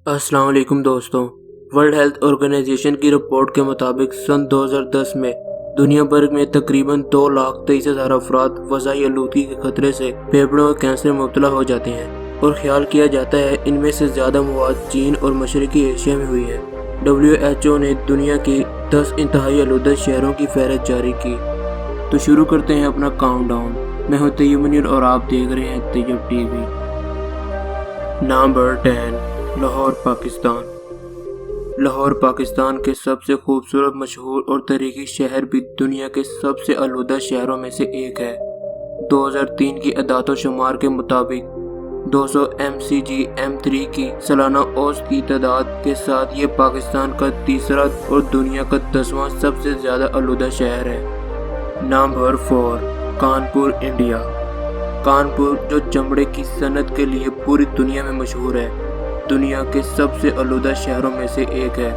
السلام علیکم دوستوں۔ ورلڈ ہیلتھ آرگنائزیشن کی رپورٹ کے مطابق سن 2010 میں دنیا بھر میں تقریباً 2,23,000 افراد وبائی آلودگی کے خطرے سے پھیپھڑوں اور کینسر میں مبتلا ہو جاتے ہیں، اور خیال کیا جاتا ہے ان میں سے زیادہ مواد چین اور مشرقی ایشیا میں ہوئی ہے۔ WHO نے دنیا کے 10 انتہائی آلودہ شہروں کی فہرست جاری کی۔ تو شروع کرتے ہیں اپنا کاؤنٹ ڈاؤن۔ میں ہوں طیب منیر اور آپ دیکھ رہے ہیں طیب ٹی وی۔ نمبر 10، لاہور پاکستان۔ لاہور پاکستان کے سب سے خوبصورت، مشہور اور تاریخی شہر بھی دنیا کے سب سے آلودہ شہروں میں سے ایک ہے۔ 2003 کی اعداد و شمار کے مطابق 200 mcgm3 کی سالانہ اوسط کی تعداد کے ساتھ یہ پاکستان کا تیسرا اور دنیا کا 10واں سب سے زیادہ آلودہ شہر ہے۔ Number 4، Kanpur, India. کانپور، جو چمڑے کی صنعت کے لیے پوری دنیا میں مشہور ہے، دنیا کے سب سے آلودہ شہروں میں سے ایک ہے۔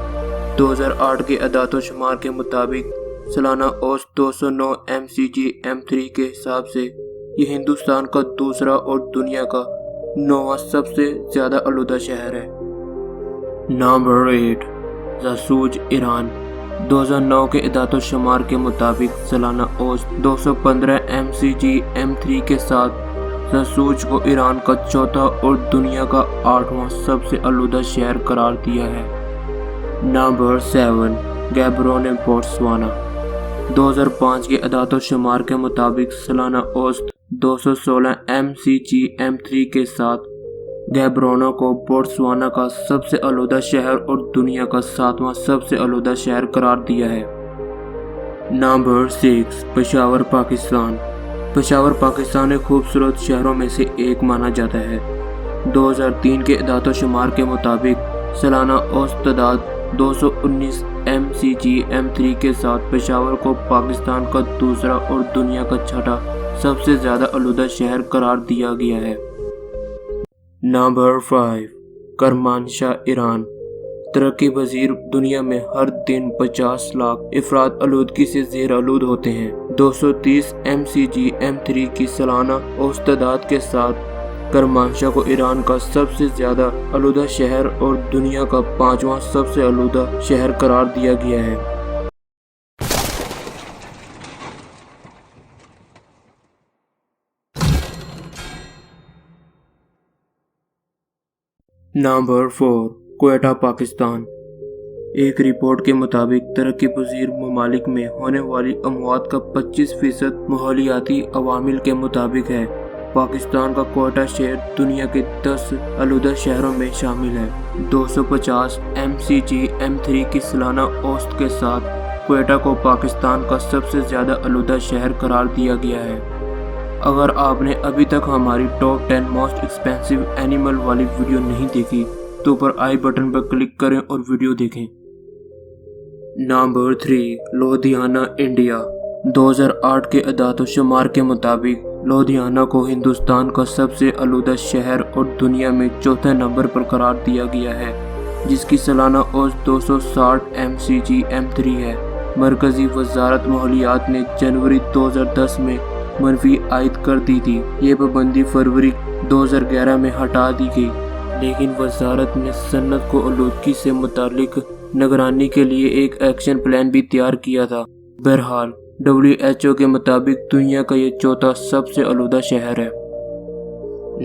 2008 کے اعداد و شمار کے مطابق سالانہ اوسط 209 mcgm3 کے حساب سے یہ ہندوستان کا دوسرا اور دنیا کا 9واں سب سے زیادہ آلودہ شہر ہے۔ نمبر 8، زاسوج، ایران۔ 2009 کے اعداد و شمار کے مطابق سالانہ اوسط 215 mcgm3 کے ساتھ زاسوج کو ایران کا چوتھا اور دنیا کا 8واں سب سے آلودہ شہر قرار دیا ہے۔ نمبر 7، گیبورون، بوٹسوانا۔ 2005 کے اعداد و شمار کے مطابق سالانہ اوسط 216 mcgm3 کے ساتھ گیبرونا کو بوٹسوانا کا سب سے آلودہ شہر اور دنیا کا 7واں سب سے آلودہ شہر قرار دیا ہے۔ نمبر 6، پشاور، پاکستان۔ پشاور پاکستان کے خوبصورت شہروں میں سے ایک مانا جاتا ہے۔ 2003 کے اعداد و شمار کے مطابق سالانہ اوسط تعداد 219 mcgm3 کے ساتھ پشاور کو پاکستان کا دوسرا اور دنیا کا چھٹا سب سے زیادہ آلودہ شہر قرار دیا گیا ہے۔ نمبر 5، کرمانشاہ، ایران۔ ترقی پذیر دنیا میں ہر دن 50 لاکھ افراد آلودگی سے زیر آلود ہوتے ہیں۔ 230 mcgm3 کی سالانہ اوسط تعداد کے ساتھ کرمانشاہ کو ایران کا سب سے زیادہ آلودہ شہر اور دنیا کا 5واں سب سے آلودہ شہر قرار دیا گیا ہے۔ نمبر 4، کوئٹہ، پاکستان۔ ایک رپورٹ کے مطابق ترقی پذیر ممالک میں ہونے والی اموات کا 25% ماحولیاتی عوامل کے مطابق ہے۔ پاکستان کا کوئٹہ شہر دنیا کے 10 آلودہ شہروں میں شامل ہے۔ 250 mcgm3 کی سالانہ اوسط کے ساتھ کوئٹہ کو پاکستان کا سب سے زیادہ آلودہ شہر قرار دیا گیا ہے۔ اگر آپ نے ابھی تک ہماری ٹاپ 10 موسٹ ایکسپینسو اینیمل والی ویڈیو نہیں دیکھی تو اوپر آئی بٹن پر کلک کریں اور ویڈیو دیکھیں۔ Number 3، Ludhiana, India. 2008 کے اعداد و شمار کے مطابق لدھیانہ کو ہندوستان کا سب سے آلودہ شہر اور دنیا میں چوتھے نمبر پر قرار دیا گیا ہے، جس کی سالانہ اوسط 260 mcgm3 ہے۔ مرکزی وزارت ماحولیات نے جنوری 2010 میں منفی عائد کر دی تھی۔ یہ پابندی فروری 2011 میں ہٹا دی گئی، لیکن وزارت نے صنعت کو آلودگی سے متعلق نگرانی کے لیے ایک ایکشن پلان بھی تیار کیا تھا۔ بہرحال WHO کے مطابق دنیا کا یہ چوتھا سب سے آلودہ شہر ہے۔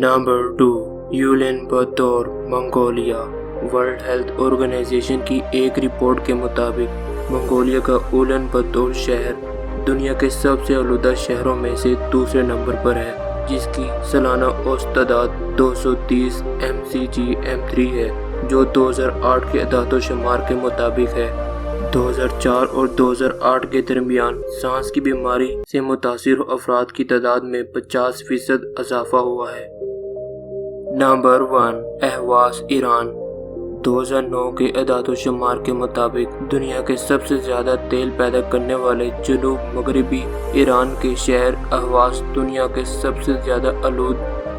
Number 2، Ulaanbaatar, Mongolia. World Health Organization کی ایک رپورٹ کے مطابق منگولیا کا اولان باتور شہر دنیا کے سب سے آلودہ شہروں میں سے دوسرے نمبر پر ہے، جس کی سالانہ اوسط تعداد 230 mcgm3 ہے، جو 2008 کے اعداد و شمار کے مطابق ہے۔ 2004 اور 2008 کے درمیان سانس کی بیماری سے متاثر افراد کی تعداد میں 50% اضافہ ہوا ہے۔ نمبر 1، اہواز، ایران۔ 2009 کے اعداد و شمار کے مطابق دنیا کے سب سے زیادہ تیل پیدا کرنے والے جنوب مغربی ایران کے شہر اہواز دنیا کے سب سے زیادہ آلود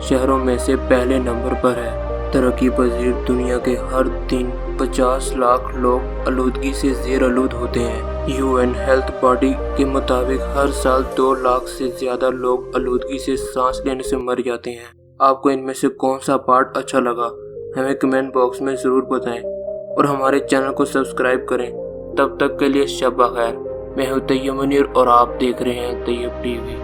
شہروں میں سے پہلے نمبر پر ہے۔ ترقی پذیر دنیا کے ہر دن 50 لاکھ لوگ آلودگی سے زیر آلود ہوتے ہیں۔ UN ہیلتھ باڈی کے مطابق ہر سال 2 لاکھ سے زیادہ لوگ آلودگی سے سانس لینے سے مر جاتے ہیں۔ آپ کو ان میں سے کون سا پارٹ اچھا لگا؟ ہمیں کمنٹ باکس میں ضرور بتائیں اور ہمارے چینل کو سبسکرائب کریں۔ تب تک کے لیے شب بخیر۔ میں ہوں طیب منیر اور آپ دیکھ رہے ہیں طیب ٹی وی۔